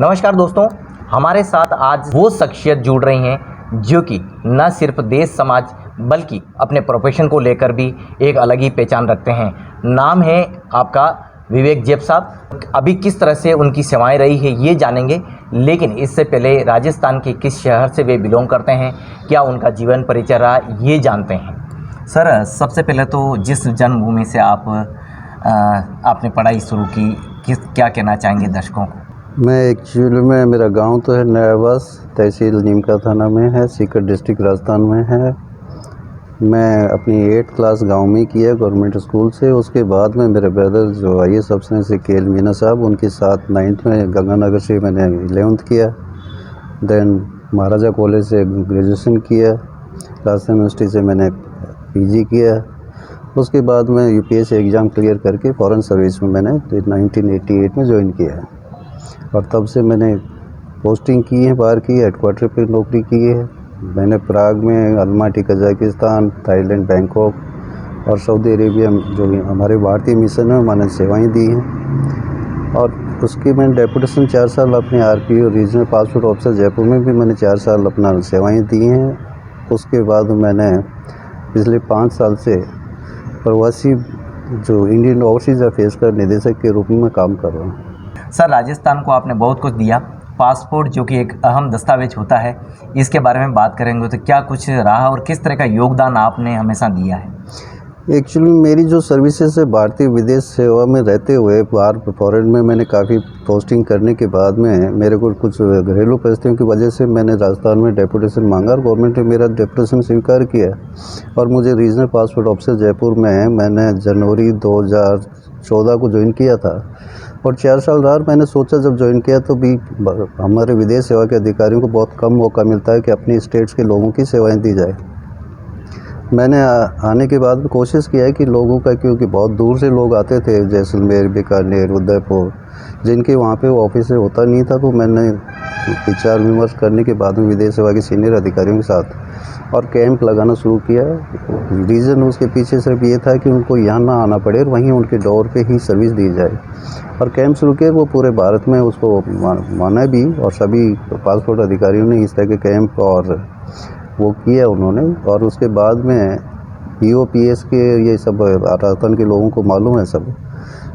नमस्कार दोस्तों, हमारे साथ आज वो शख्सियत जुड़ रही हैं जो कि न सिर्फ देश समाज बल्कि अपने प्रोफेशन को लेकर भी एक अलग ही पहचान रखते हैं। नाम है आपका विवेक जेब साहब। अभी किस तरह से उनकी सेवाएं रही है ये जानेंगे, लेकिन इससे पहले राजस्थान के किस शहर से वे बिलोंग करते हैं, क्या उनका जीवन परिचय रहा, ये जानते हैं। सर, सबसे पहले तो जिस जन्मभूमि से आपने पढ़ाई शुरू की, क्या कहना चाहेंगे दर्शकों को? मैं एक्चुअली में मेरा गांव तो है नयावास, तहसील नीमका थाना में है, सीकर डिस्ट्रिक्ट राजस्थान में है। मैं अपनी 8th क्लास गांव में किया गवर्नमेंट स्कूल से। उसके बाद में मेरे ब्रदर जो IAS अफसर से KL मीना साहब, उनके साथ 9th में गंगानगर से मैंने 11th किया। देन महाराजा कॉलेज से ग्रेजुएशन किया। राजस्थान यूनिवर्सिटी से मैंने PG किया। उसके बाद मैं UPSC एग्ज़ाम क्लियर करके फॉरेन सर्विस में मैंने 1988 में ज्वाइन किया और तब से मैंने पोस्टिंग की है, बाहर की, हेडक्वार्टर पे नौकरी की है। मैंने प्राग में, अलमाटी कजाकिस्तान, थाईलैंड, बैंकॉक और सऊदी अरेबिया जो हमारे भारतीय मिशन है मैंने सेवाएं दी हैं। और उसकी मैंने डेपुटेशन 4 साल अपने RPO regional passport officer Jaipur में भी मैंने 4 साल अपना सेवाएं दी हैं। उसके बाद मैंने पिछले 5 साल से प्रवासी जो इंडियन ओवरसीज़ अफेयर्स का निदेशक के रूप में काम कर रहा हूँ। सर, राजस्थान को आपने बहुत कुछ दिया। पासपोर्ट जो कि एक अहम दस्तावेज होता है, इसके बारे में बात करेंगे तो क्या कुछ रहा और किस तरह का योगदान आपने हमेशा दिया है? एक्चुअली मेरी जो सर्विसेज है भारतीय विदेश सेवा में रहते हुए बाहर फॉरेन में मैंने काफ़ी पोस्टिंग करने के बाद में मेरे को कुछ घरेलू परिस्थितियों की वजह से मैंने राजस्थान में डेपुटेशन मांगा और गवर्नमेंट ने मेरा डेपुटेशन स्वीकार किया और मुझे रीजनल पासपोर्ट ऑफिसर जयपुर में मैंने जनवरी 2014 को ज्वाइन किया था और 4 साल रहा। मैंने सोचा जब ज्वाइन किया तो भी हमारे विदेश सेवा के अधिकारियों को बहुत कम मौका मिलता है कि अपनी स्टेट्स के लोगों की सेवाएं दी जाए। मैंने आने के बाद कोशिश किया है कि लोगों का, क्योंकि बहुत दूर से लोग आते थे, जैसलमेर, बीकानेर, उदयपुर, जिनके वहाँ पे वो ऑफिस होता नहीं था, तो मैंने विचार विमर्श करने के बाद में विदेश सेवा के सीनियर अधिकारियों के साथ और कैंप लगाना शुरू किया। रीज़न उसके पीछे सिर्फ ये था कि उनको यहाँ ना आना पड़े और वहीं उनके डोर पे ही सर्विस दी जाए और कैंप शुरू किया। वो पूरे भारत में उसको माना भी और सभी पासपोर्ट अधिकारियों ने इस तरह के कैंप और वो किया उन्होंने। और उसके बाद में EOPS के, ये सब राजस्थान के लोगों को मालूम है, सब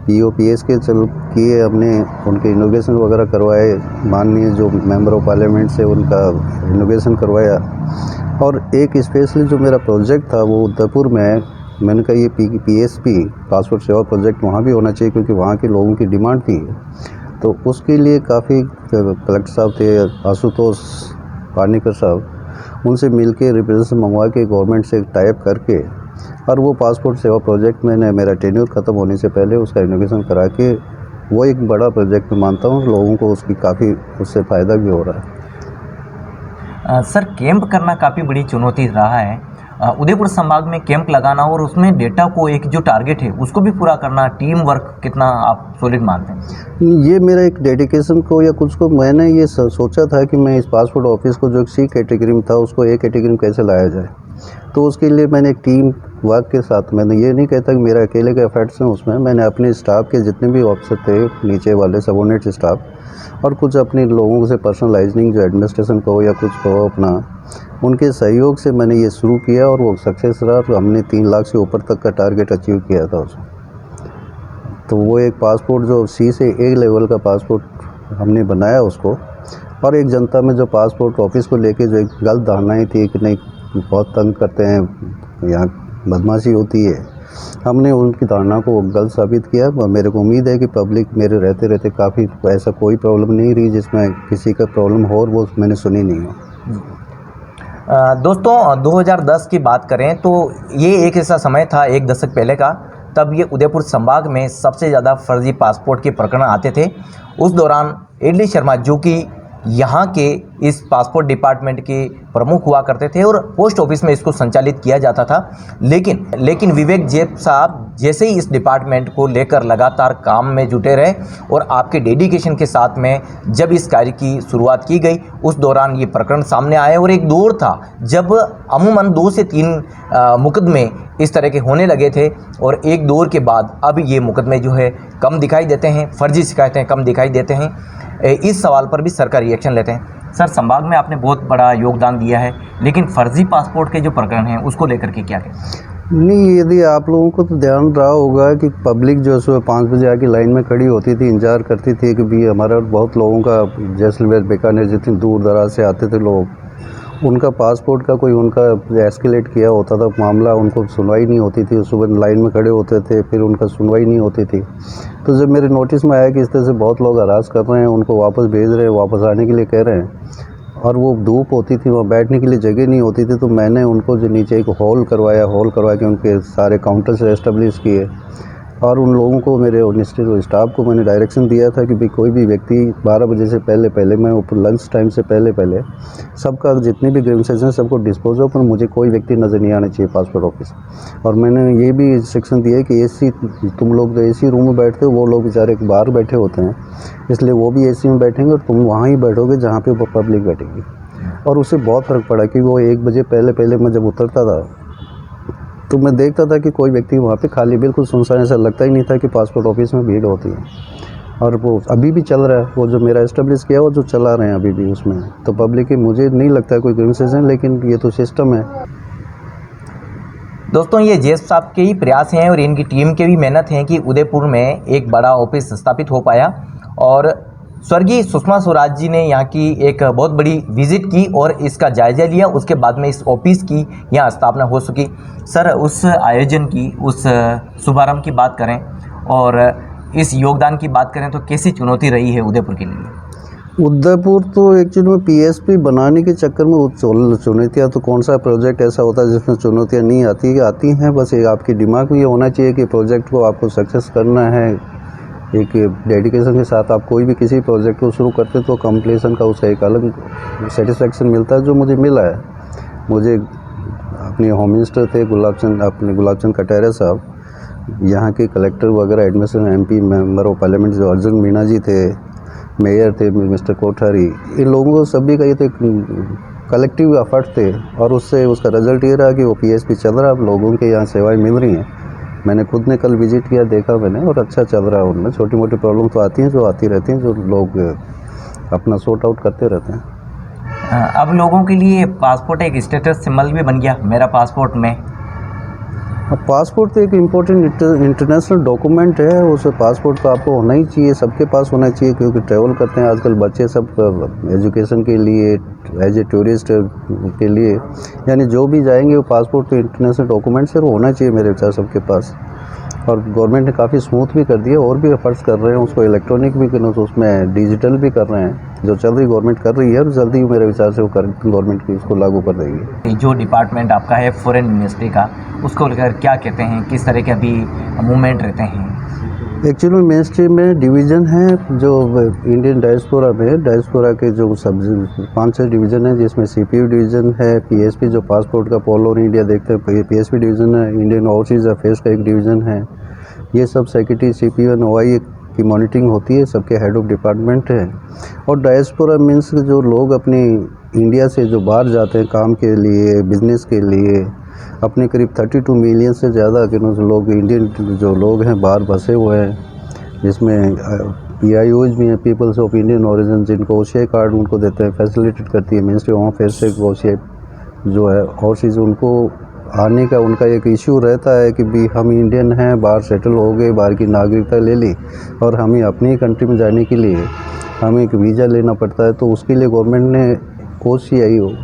EOPS के चल किए हमने, उनके इनोग्रेशन वगैरह करवाए, माननीय जो मेंबर ऑफ पार्लियामेंट से उनका इनोग्रेशन करवाया। और एक स्पेशली जो मेरा प्रोजेक्ट था वो उदयपुर में, मैंने कहा ये PSP पासपोर्ट सेवा प्रोजेक्ट वहाँ भी होना चाहिए क्योंकि वहाँ के लोगों की डिमांड थी। तो उसके लिए काफ़ी कलेक्टर साहब थे, आशुतोष पानीकर साहब, उनसे मिलके रिप्रेजेंटेशन मंगवा के गवर्नमेंट से टाइप करके और वो पासपोर्ट सेवा प्रोजेक्ट मैंने मेरा टेन्योर ख़त्म होने से पहले उसका इनोग्रेशन करा के, वो एक बड़ा प्रोजेक्ट मानता हूँ। लोगों को उसकी काफ़ी उससे फ़ायदा भी हो रहा है। सर, कैंप करना काफ़ी बड़ी चुनौती रहा है। उदयपुर संभाग में कैंप लगाना और उसमें डेटा को, एक जो टारगेट है उसको भी पूरा करना, टीम वर्क कितना आप सॉलिड मानते हैं? ये मेरा एक डेडिकेशन को या कुछ को मैंने ये सोचा था कि मैं इस पासपोर्ट ऑफिस को जो एक C कैटेगरी में था उसको A कैटेगरी में कैसे लाया जाए। तो उसके लिए मैंने एक टीम वर्क के साथ, मैंने ये नहीं कहता कि मेरा अकेले के एफर्ट्स हैं उसमें, मैंने अपने स्टाफ के जितने भी ऑफिसर थे, नीचे वाले सबऑर्डिनेट स्टाफ और कुछ अपने लोगों से पर्सनलाइजिंग जो एडमिनिस्ट्रेशन को या कुछ को अपना, उनके सहयोग से मैंने ये शुरू किया और वो सक्सेस रहा। तो हमने 3 लाख से ऊपर तक का टारगेट अचीव किया था उसमें। तो वो एक पासपोर्ट जो C से A लेवल का पासपोर्ट हमने बनाया उसको, और एक जनता में जो पासपोर्ट ऑफिस को लेके जो एक गलत धारणाएँ थी कि नहीं बहुत तंग करते हैं, यहाँ बदमाशी होती है, हमने उनकी धारणा को गलत साबित किया। और मेरे को उम्मीद है कि पब्लिक मेरे रहते रहते काफ़ी ऐसा कोई प्रॉब्लम नहीं रही जिसमें किसी का प्रॉब्लम हो और वो मैंने सुनी नहीं हो। दोस्तों, 2010 की बात करें तो ये एक ऐसा समय था, 1 दशक पहले का, तब ये उदयपुर संभाग में सबसे ज़्यादा फर्जी पासपोर्ट के प्रकरण आते थे। उस दौरान एडली शर्मा, जो कि यहाँ के इस पासपोर्ट डिपार्टमेंट के प्रमुख हुआ करते थे और पोस्ट ऑफिस में इसको संचालित किया जाता था। लेकिन विवेक जैप साहब जैसे ही इस डिपार्टमेंट को लेकर लगातार काम में जुटे रहे और आपके डेडिकेशन के साथ में जब इस कार्य की शुरुआत की गई, उस दौरान ये प्रकरण सामने आए और एक दौर था जब अमूमन 2 से 3 मुकदमे इस तरह के होने लगे थे और एक दौर के बाद अब ये मुकदमे जो है कम दिखाई देते हैं, फर्जी शिकायतें कम दिखाई देते हैं। इस सवाल पर भी सर का रिएक्शन लेते हैं। सर, संभाग में आपने बहुत बड़ा योगदान दिया है, लेकिन फर्जी पासपोर्ट के जो प्रकरण हैं उसको लेकर के क्या कहें? नहीं, यदि आप लोगों को तो ध्यान रहा होगा कि पब्लिक जो सुबह 5 बजे आके लाइन में खड़ी होती थी, इंतजार करती थी कि भी हमारा बहुत लोगों का जैसलमेर बीकानेर जितनी दूर दराज से आते थे लोग, उनका पासपोर्ट का कोई उनका एस्केलेट किया होता था मामला, उनको सुनवाई नहीं होती थी। सुबह लाइन में खड़े होते थे, फिर उनका सुनवाई नहीं होती थी। तो जब मेरे नोटिस में आया कि इस तरह से बहुत लोग हरास कर रहे हैं, उनको वापस भेज रहे हैं, वापस आने के लिए कह रहे हैं और वो धूप होती थी, वहाँ बैठने के लिए जगह नहीं होती थी, तो मैंने उनको जो नीचे एक हॉल करवा के उनके सारे काउंटर्स एस्टेब्लिश किए और उन लोगों को, मेरे मिनिस्ट्री स्टाफ को मैंने डायरेक्शन दिया था कि भाई कोई भी व्यक्ति 12 बजे से पहले मैं ऊपर लंच टाइम से पहले सबका जितनी भी ग्रीवेंसेस हैं सबको डिस्पोज हो, पर मुझे कोई व्यक्ति नज़र नहीं आना चाहिए पासपोर्ट ऑफिस। और मैंने ये भी इंस्ट्रक्शन दिया है कि एसी, तुम लोग जो एसी रूम में बैठते हो वो लोग बेचारे बाहर बैठे होते हैं, इसलिए वो भी एसी में बैठेंगे और तुम वहाँ ही बैठोगे जहाँ पे वो पब्लिक बैठेगी। और उससे बहुत फ़र्क पड़ा कि वो 1 बजे पहले मैं जब उतरता था तो मैं देखता था कि कोई व्यक्ति वहाँ पे खाली, बिल्कुल सुनसान, ऐसा लगता ही नहीं था कि पासपोर्ट ऑफिस में भीड़ होती है। और वो अभी भी चल रहा है, वो जो मेरा एस्टेब्लिश किया वो जो चला रहे हैं अभी भी उसमें, तो पब्लिक की मुझे नहीं लगता है कोई ग्रीवेंसेस है, लेकिन ये तो सिस्टम है। दोस्तों, ये जैप साहब के ही प्रयास हैं और इनकी टीम के भी मेहनत है कि उदयपुर में एक बड़ा ऑफिस स्थापित हो पाया और स्वर्गीय सुषमा स्वराज जी ने यहाँ की एक बहुत बड़ी विजिट की और इसका जायज़ा लिया। उसके बाद में इस ऑफिस की यहाँ स्थापना हो सकी। सर, उस आयोजन की, उस शुभारंभ की बात करें और इस योगदान की बात करें तो कैसी चुनौती रही है उदयपुर के लिए? उदयपुर तो एक्चुअली में पीएसपी बनाने के चक्कर में चुनौतियाँ, तो कौन सा प्रोजेक्ट ऐसा होता है जिसमें चुनौतियाँ नहीं आती हैं। बस एक आपके दिमाग में ये होना चाहिए कि प्रोजेक्ट को आपको सक्सेस करना है। एक डेडिकेशन के साथ आप कोई भी किसी प्रोजेक्ट को शुरू करते तो कंप्लीशन का उसका एक अलग सेटिस्फेक्शन मिलता है, जो मुझे मिला है। मुझे अपने होम मिनिस्टर थे गुलाब चंद कटारिया साहब, यहाँ के कलेक्टर वगैरह, administration, MP member of parliament जो अर्जुन मीणा जी थे, मेयर थे मिस्टर कोठारी, इन लोगों को सभी का ये तो कलेक्टिव एफर्ट थे और उससे उसका रिजल्ट ये रहा कि वो पीएसपी चल रहा है। अब लोगों के यहाँ सेवाएं मिल रही हैं। मैंने खुद ने कल विजिट किया, देखा मैंने, और अच्छा चल रहा है। उनमें छोटी मोटी प्रॉब्लम तो आती हैं, जो आती रहती हैं, जो लोग अपना सॉर्ट आउट करते रहते हैं। अब लोगों के लिए पासपोर्ट एक स्टेटस सिंबल भी बन गया। मेरा पासपोर्ट में, पासपोर्ट तो एक इम्पोर्टेंट इंटरनेशनल डॉक्यूमेंट है। उस पासपोर्ट तो आपको होना ही चाहिए, सबके पास होना चाहिए, क्योंकि ट्रैवल करते हैं आजकल बच्चे सब एजुकेशन के लिए, एज ए टूरिस्ट के लिए, यानी जो भी जाएंगे वो पासपोर्ट तो इंटरनेशनल डॉक्यूमेंट से होना चाहिए मेरे विचार सबके पास। और गवर्नमेंट ने काफ़ी स्मूथ भी कर दिया, और भी एफर्ट्स कर रहे हैं उसको इलेक्ट्रॉनिक भी करना, तो उसमें डिजिटल भी कर रहे हैं। जो चल रही गवर्नमेंट कर रही है और जल्दी मेरे विचार से वो गवर्नमेंट की इसको लागू कर देगी। जो डिपार्टमेंट आपका है फॉरेन मिनिस्ट्री का, उसको लेकर क्या कहते हैं, किस तरह के अभी मूवमेंट रहते हैं? एक्चुअली मिनिस्ट्री में डिवीज़न है जो इंडियन डायस्पोरा में, डायस्पोरा के जो सब 5-6 डिवीज़न है, जिसमें सीपीयू डिवीज़न है, पीएसपी जो पासपोर्ट का ऑल ओवर इंडिया देखते हैं पीएसपी डिवीज़न है, इंडियन ओवरसीज़ अफेयर्स का एक डिवीज़न है। ये सब सेक्रेटरी सीपीयू एंड ओआई की मॉनिटरिंग होती है, सबके हेड ऑफ डिपार्टमेंट है। और डायस्पोरा मीन्स जो लोग अपनी इंडिया से जो बाहर जाते हैं काम के लिए, बिजनेस के लिए, अपने करीब 32 मिलियन से ज़्यादा के लोग, इंडियन जो लोग हैं बाहर बसे हुए हैं, जिसमें PIOs भी हैं, पीपल्स ऑफ इंडियन ओरिजिन, जिनको OCI कार्ड उनको देते हैं, फैसिलिटेट करती है मिनिस्ट्री ऑफ अफेयर्स से। OCI जो है और चीज़, उनको आने का उनका एक इशू रहता है कि भी हम इंडियन हैं, बाहर सेटल हो गए, बाहर की नागरिकता ले ली और हमें अपनी कंट्री में जाने के लिए हमें एक वीज़ा लेना पड़ता है। तो उसके लिए गवर्नमेंट ने OCI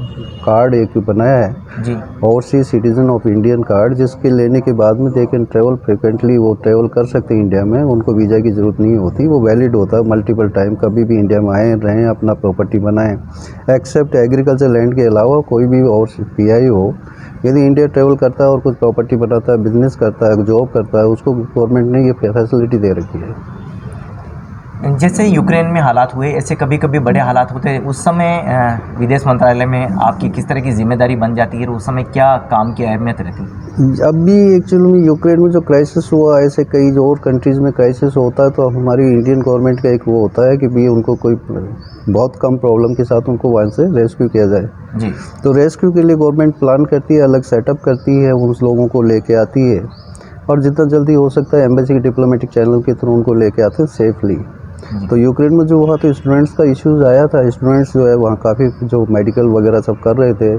कार्ड एक बनाया है जी, overseas citizen of Indian card, जिसके लेने के बाद में दे कैन ट्रैवल फ्रिक्वेंटली, वो ट्रैवल कर सकते हैं इंडिया में, उनको वीज़ा की ज़रूरत नहीं होती, वो वैलिड होता है मल्टीपल टाइम, कभी भी इंडिया में आए रहें, अपना प्रॉपर्टी बनाएं। एक्सेप्ट एग्रीकल्चर लैंड के अलावा कोई भी और PI हो, यदि इंडिया ट्रैवल करता है और कुछ प्रॉपर्टी बनाता है, बिजनेस करता है, जॉब करता है, उसको गवर्नमेंट ने ये फैसिलिटी दे रखी है। जैसे यूक्रेन में हालात हुए, ऐसे कभी कभी बड़े हालात होते हैं, उस समय विदेश मंत्रालय में आपकी किस तरह की जिम्मेदारी बन जाती है और उस समय क्या काम की अहमियत रहती है? अब भी एक्चुअली में यूक्रेन में जो क्राइसिस हुआ, ऐसे कई जो और कंट्रीज़ में क्राइसिस होता है, तो हमारी इंडियन गवर्नमेंट का एक वो होता है कि भी उनको कोई बहुत कम प्रॉब्लम के साथ उनको वहाँ से रेस्क्यू किया जाए। जी। तो रेस्क्यू के लिए गवर्नमेंट प्लान करती है, अलग सेटअप करती है, उस लोगों को लेके आती है और जितना जल्दी हो सकता है एम्बेसी के डिप्लोमेटिक चैनल के थ्रू उनको लेके आते हैं सेफली। तो यूक्रेन में जो हुआ तो स्टूडेंट्स का इश्यूज़ आया था, स्टूडेंट्स जो है वहाँ काफ़ी जो मेडिकल वगैरह सब कर रहे थे,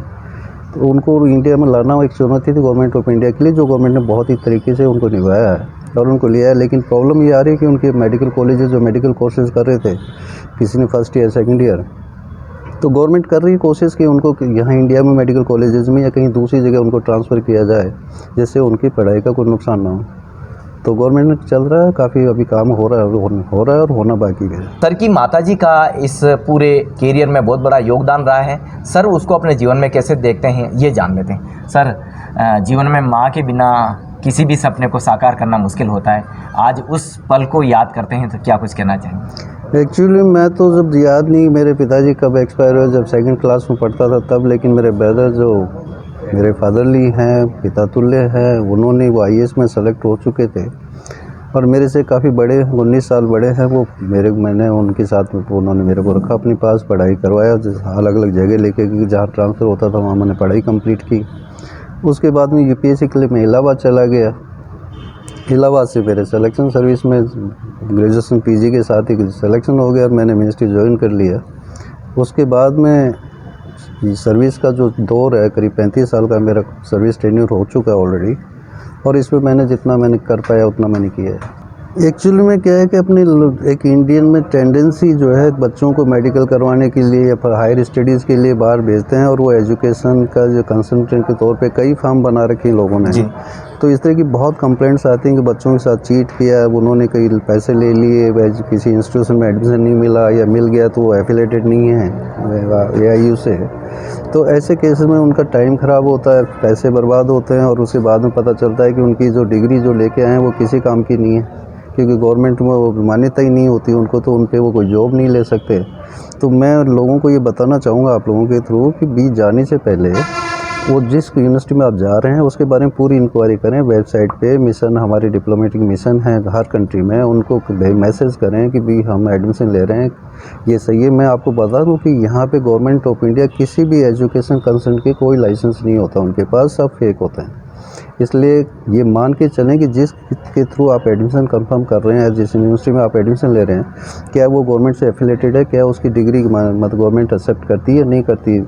तो उनको इंडिया में लाना एक चुनौती थी गवर्नमेंट ऑफ इंडिया के लिए, जो गवर्नमेंट ने बहुत ही तरीके से उनको निभाया है और उनको लिया है। लेकिन प्रॉब्लम ये आ रही है कि उनके मेडिकल कॉलेजेस जो मेडिकल कोर्सेज कर रहे थे, किसी ने फर्स्ट ईयर सेकंड ईयर, तो गवर्नमेंट कर रही है कोशिश कि उनको यहाँ इंडिया में मेडिकल कॉलेजेस में या कहीं दूसरी जगह उनको ट्रांसफ़र किया जाए, जिससे उनकी पढ़ाई का कोई नुकसान ना हो। तो गवर्नमेंट में चल रहा है, काफ़ी अभी काम हो रहा है और होना बाकी है। सर की माताजी का इस पूरे कैरियर में बहुत बड़ा योगदान रहा है। सर उसको अपने जीवन में कैसे देखते हैं ये जान लेते हैं। सर जीवन में माँ के बिना किसी भी सपने को साकार करना मुश्किल होता है। आज उस पल को याद करते हैं तो क्या कुछ कहना चाहेंगे? एक्चुअली मैं तो जब याद नहीं मेरे पिताजी कब एक्सपायर हुए, जब सेकंड क्लास में पढ़ता था तब, लेकिन मेरे ब्रदर जो मेरे फादरली हैं, पिता तुल्य हैं, उन्होंने वो IAS में सेलेक्ट हो चुके थे और मेरे से काफ़ी बड़े 19 साल बड़े हैं वो। मैंने उनके साथ में उन्होंने मेरे को रखा अपने पास, पढ़ाई करवाया, अलग अलग जगह लेके गए, जहाँ ट्रांसफ़र होता था वहाँ मैंने पढ़ाई कंप्लीट की। उसके बाद में UPSC के लिए मैं इलाहाबाद चला गया। इलाहाबाद से मेरे सिलेक्शन सर्विस में ग्रेजुएशन PG के साथ ही सिलेक्शन हो गया और मैंने मिनिस्ट्री ज्वाइन कर लिया। उसके बाद में सर्विस का जो दौर है, करीब 35 साल का मेरा सर्विस टेन्योर हो चुका है ऑलरेडी, और इसमें मैंने जितना मैंने कर पाया उतना मैंने किया है। एक्चुअली में क्या है कि अपने एक इंडियन में टेंडेंसी जो है बच्चों को मेडिकल करवाने के लिए या फिर हायर स्टडीज़ के लिए बाहर भेजते हैं और वो एजुकेशन का जो कंसल्टेंट के तौर पे कई फार्म बना रखे हैं लोगों ने। तो इस तरह की बहुत कंप्लेंट्स आती हैं कि बच्चों के साथ चीट किया, उन्होंने कई पैसे ले लिए, किसी इंस्टीट्यूशन में एडमिशन नहीं मिला या मिल गया तो वो एफिलेटेड नहीं है AIU से। तो ऐसे केसेस में उनका टाइम ख़राब होता है, पैसे बर्बाद होते हैं और उसके बाद में पता चलता है कि उनकी जो डिग्री जो लेके आए हैं वो किसी काम की नहीं है, क्योंकि गवर्नमेंट में वो मान्यता ही नहीं होती उनको, तो उन पे वो कोई जॉब नहीं ले सकते। तो मैं लोगों को ये बताना चाहूँगा आप लोगों के थ्रू कि बीच जाने से पहले वो जिस यूनिवर्सिटी में आप जा रहे हैं उसके बारे में पूरी इंक्वायरी करें। वेबसाइट पे मिशन, हमारे डिप्लोमेटिक मिशन है हर कंट्री में, उनको मैसेज करें कि भी हम एडमिशन ले रहे हैं, ये सही है। मैं आपको बता दूं कि यहाँ पे गवर्नमेंट ऑफ इंडिया किसी भी एजुकेशन कंसर्न के कोई लाइसेंस नहीं होता उनके पास, सब फेक होते हैं। इसलिए ये मान के चलें कि जिस के थ्रू आप एडमिशन कंफर्म कर रहे हैं, जिस यूनिवर्सिटी में आप एडमिशन ले रहे हैं, क्या वो गवर्नमेंट से एफिलेटेड है, क्या उसकी डिग्री मतलब गवर्नमेंट एक्सेप्ट करती है नहीं करती।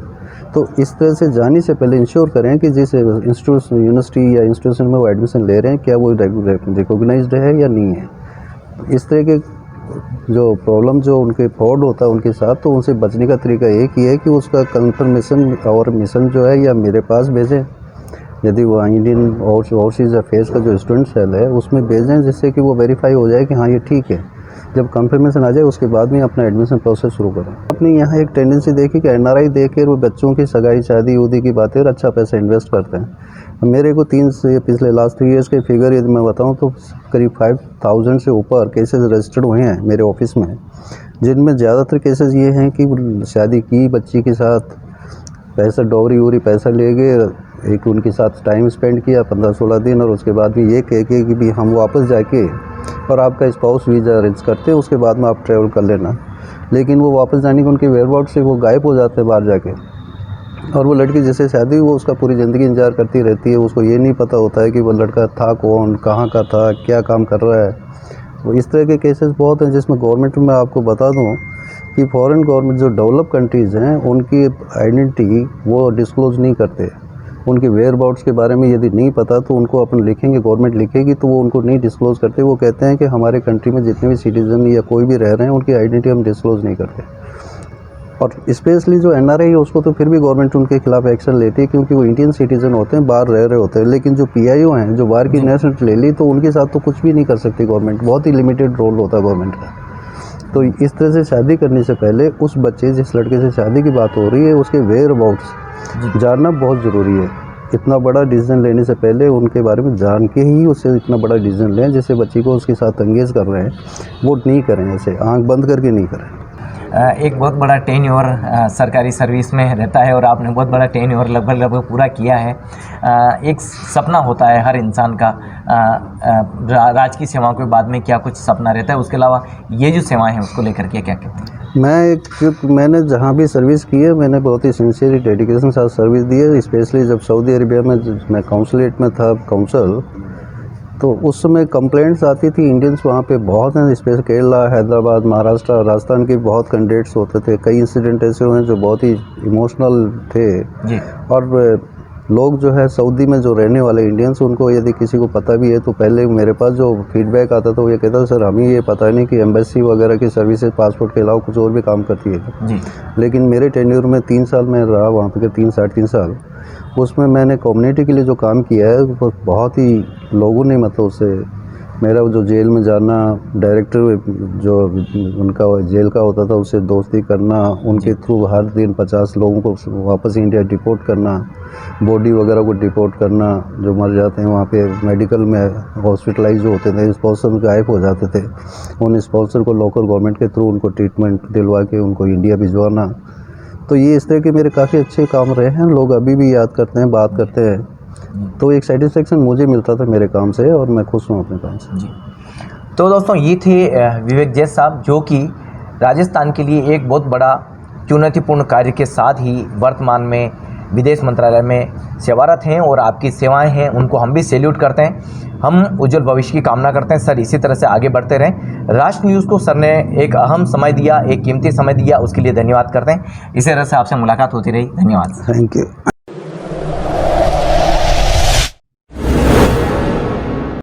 तो इस तरह से जाने से पहले इंश्योर करें कि जिस यूनिवर्सिटी या इंस्टीट्यूशन में वो एडमिशन ले रहे हैं क्या वो रिकॉग्नाइज्ड है या नहीं है। इस तरह के जो प्रॉब्लम जो उनके फ्रॉड होता है उनके साथ, तो उनसे बचने का तरीका एक ही है कि उसका कंफर्मेशन और मिशन जो है या मेरे पास भेजें, यदि वो इंडियन ओवरसीज़ अफेयर्स का जो स्टूडेंट सेल है उसमें भेजें, जिससे कि वो वेरीफाई हो जाए कि हाँ ये ठीक है। जब कंफर्मेशन आ जाए उसके बाद में अपना एडमिशन प्रोसेस शुरू करें। अपने यहाँ एक टेंडेंसी देखी कि NRI देकर वो बच्चों की सगाई शादी उदी की बातें और अच्छा पैसा इन्वेस्ट करते हैं। मेरे को पिछले लास्ट 3 ईयर्स के फिगर यदि मैं बताऊँ तो करीब 5000 से ऊपर केसेस रजिस्टर्ड हुए हैं मेरे ऑफिस में, जिनमें ज़्यादातर केसेस ये हैं कि शादी की बच्ची के साथ पैसा डॉवरी वोरी पैसा ले गए, एक उनके साथ टाइम स्पेंड किया 15-16 दिन और उसके बाद भी ये कह के कि भी हम वापस जाके और आपका स्पाउस वीज़ा अरेंज करते हैं, उसके बाद में आप ट्रैवल कर लेना। लेकिन वो वापस जाने के उनके वेयरबाउट से वो गायब हो जाते हैं बाहर जाके, और वो लड़की जैसे शादी वो उसका पूरी ज़िंदगी इंतजार करती रहती है। उसको ये नहीं पता होता है कि वो लड़का था कौन, कहाँ का था, क्या काम कर रहा है। वो इस तरह के केसेस बहुत हैं जिसमें गवर्नमेंट में आपको बता दूँ कि फॉरेन गवर्नमेंट जो डेवलप कंट्रीज़ हैं उनकी आइडेंटिटी वो डिस्क्लोज़ नहीं करते। उनके वेयरबाउट्स के बारे में यदि नहीं पता तो उनको अपन लिखेंगे, गवर्नमेंट लिखेगी तो वो उनको नहीं डिस्क्लोज़ करते। वो कहते हैं कि हमारे कंट्री में जितने भी सिटीज़न या कोई भी रह रहे हैं उनकी आइडेंटिटी हम डिस्क्लोज़ नहीं करते। और स्पेशली जो NRI है उसको तो फिर भी गवर्नमेंट उनके खिलाफ एक्शन लेती है, क्योंकि वो इंडियन सिटीज़न होते हैं, बाहर रह रहे होते हैं। लेकिन जो PIO हैं जो बाहर की नेशनलिटी ले ली, तो उनके साथ तो कुछ भी नहीं कर सकती गवर्नमेंट, बहुत ही लिमिटेड रोल होता है गवर्नमेंट का। तो इस तरह से शादी करने से पहले उस बच्चे जिस लड़के से शादी की बात हो रही है उसके वेयरबाउट्स जानना बहुत ज़रूरी है। इतना बड़ा डिसीजन लेने से पहले उनके बारे में जान के ही उससे इतना बड़ा डिसीजन लें। जैसे बच्ची को उसके साथ एंगेज कर रहे हैं, वो नहीं करें, ऐसे आंख बंद करके नहीं करें। एक बहुत बड़ा टेन्योर सरकारी सर्विस में रहता है और आपने बहुत बड़ा टेन्योर लगभग पूरा किया है। एक सपना होता है हर इंसान का, राज की सेवाओं के बाद में क्या कुछ सपना रहता है, उसके अलावा ये जो सेवाएं हैं उसको लेकर के क्या कहते हैं? मैंने जहाँ भी सर्विस की है, मैंने बहुत ही सिंसियर डेडिकेशन के साथ सर्विस दी है। स्पेशली जब सऊदी अरेबिया में मैं काउंसलेट में था, काउंसिल, तो उस समय कंप्लेंट्स आती थी। इंडियंस वहाँ पे बहुत हैं, स्पेशल केरला, हैदराबाद, महाराष्ट्र, राजस्थान के बहुत कैंडिडेट्स होते थे। कई इंसिडेंट ऐसे हुए हैं जो बहुत ही इमोशनल थे जी। और लोग जो है सऊदी में जो रहने वाले इंडियंस, उनको यदि किसी को पता भी है तो पहले मेरे पास जो फीडबैक आता था वो ये कहता था, सर हमें ये पता नहीं कि एम्बेसी वगैरह की सर्विसेज पासपोर्ट के अलावा कुछ और भी काम करती है जी। लेकिन मेरे टेन्योर में 3 साल में रहा वहाँ पे, 3-3.5 साल, उसमें मैंने कम्युनिटी के लिए जो काम किया है वो बहुत ही लोगों ने, मतलब उससे मेरा जो जेल में जाना, डायरेक्टर जो उनका जेल का होता था उससे दोस्ती करना, उनके थ्रू हर दिन 50 लोगों को वापस इंडिया डिपोर्ट करना, बॉडी वगैरह को डिपोर्ट करना, जो मर जाते हैं वहाँ पे मेडिकल में हॉस्पिटलाइज जो होते थे, स्पॉन्सर गायब हो जाते थे, उन स्पॉन्सर को लोकल गवर्नमेंट के थ्रू उनको ट्रीटमेंट दिलवा के उनको इंडिया भिजवाना। तो ये इस तरह के मेरे काफ़ी अच्छे काम रहे हैं, लोग अभी भी याद करते हैं, बात करते हैं। तो एक सेटिस्फेक्शन मुझे मिलता था मेरे काम से और मैं खुश हूँ अपने काम से। जी। तो दोस्तों ये थे विवेक जैन साहब, जो कि राजस्थान के लिए एक बहुत बड़ा चुनौतीपूर्ण कार्य के साथ ही वर्तमान में विदेश मंत्रालय में सेवारत हैं और आपकी सेवाएं हैं उनको हम भी सैल्यूट करते हैं। हम उज्जवल भविष्य की कामना करते हैं सर, इसी तरह से आगे बढ़ते रहें। राष्ट्र न्यूज़ को सर ने एक अहम समय दिया, एक कीमती समय दिया, उसके लिए धन्यवाद करते हैं। इसी तरह से आपसे मुलाकात होती रही। धन्यवाद। Thank you.